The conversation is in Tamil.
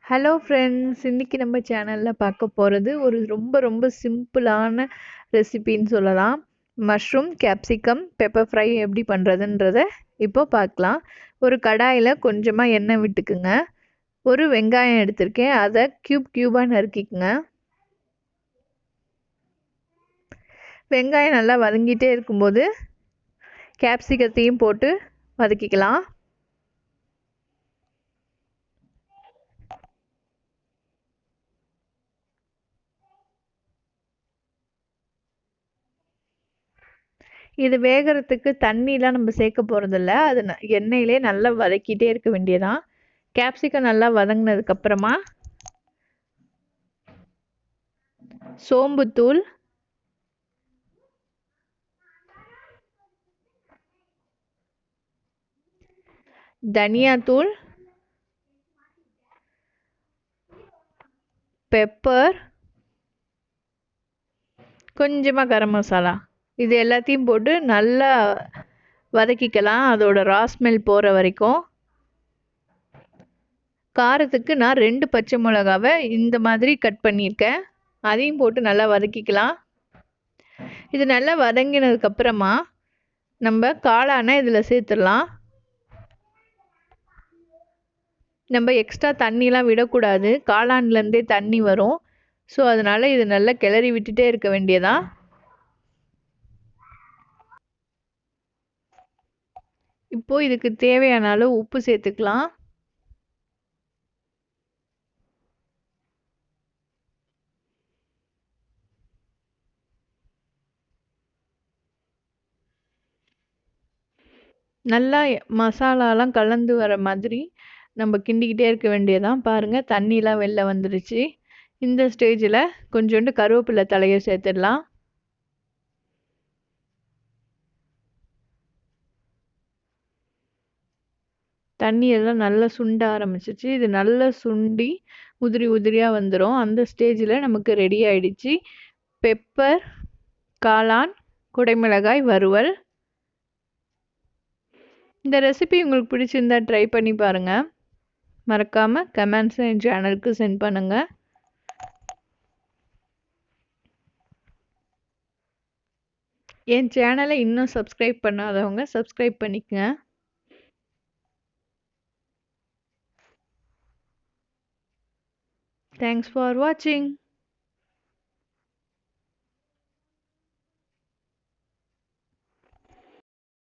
ஹலோ ஃப்ரெண்ட்ஸ், இன்னைக்கு நம்ம சேனல்ல பார்க்க போறது ஒரு ரொம்ப ரொம்ப சிம்பிளான ரெசிபின்னு சொல்லலாம். மஷ்ரூம், கேப்சிகம், பெப்பர் ஃப்ரை எப்படி பண்ணுறதுன்றத இப்போ பார்க்கலாம். ஒரு கடாயில் கொஞ்சமாக எண்ணெய் விட்டுக்குங்க. ஒரு வெங்காயம் எடுத்திருக்கேன், அதை க்யூபாக நறுக்கிக்குங்க. வெங்காயம் நல்லா வதங்கிட்டே இருக்கும்போது கேப்சிகத்தையும் போட்டு வதக்கிக்கலாம். இது வேகிறதுக்கு தண்ணிலாம் நம்ம சேர்க்க போகிறதில்ல. அது எண்ணெயிலே நல்லா வதக்கிட்டே இருக்க வேண்டியதான். கேப்சிகம் நல்லா வதங்கினதுக்கப்புறமா சோம்புத்தூள், தனியாத்தூள், பெப்பர், கொஞ்சமாக கரம் மசாலா, இது எல்லாத்தையும் போட்டு நல்லா வதக்கிக்கலாம், அதோட ரா ஸ்மெல் போகிற வரைக்கும். காரத்துக்கு நான் 2 பச்சை மிளகாவை இந்த மாதிரி கட் பண்ணியிருக்கேன், அதையும் போட்டு நல்லா வதக்கிக்கலாம். இது நல்லா வதங்கினதுக்கப்புறமா நம்ம காளானை இதில் சேர்த்துடலாம். நம்ம எக்ஸ்ட்ரா தண்ணிலாம் விடக்கூடாது, காளான்லேருந்தே தண்ணி வரும். ஸோ அதனால் இது நல்லா கிளறி விட்டுட்டே இருக்க வேண்டியதான். இப்போ இதுக்கு தேவையான அளவு உப்பு சேர்த்துக்கலாம். நல்லா மசாலாலாம் கலந்து வர மாதிரி நம்ம கிண்டிக்கிட்டே இருக்க வேண்டியதான். பாருங்கள், தண்ணிலாம் வெளில வந்துடுச்சு. இந்த ஸ்டேஜில் கொஞ்சோண்டு கருவேப்பிலை தலையை சேர்த்துடலாம். தண்ணி எல்லாம் நல்லா சுண்ட ஆரம்பிச்சிச்சு. இது நல்லா சுண்டி உதிரி உதிரியாக வந்துடும். அந்த ஸ்டேஜில் நமக்கு ரெடி ஆயிடுச்சு பெப்பர், காளான், குடைமிளகாய் வறுவல். இந்த ரெசிபி உங்களுக்கு பிடிச்சிருந்தா ட்ரை பண்ணி பாருங்கள். மறக்காமல் கமெண்ட்ஸை என் சேனலுக்கு சென்ட் பண்ணுங்கள். என் சேனலை இன்னும் சப்ஸ்கிரைப் பண்ணாதவங்க சப்ஸ்கிரைப் பண்ணிக்கங்க. Thanks for watching.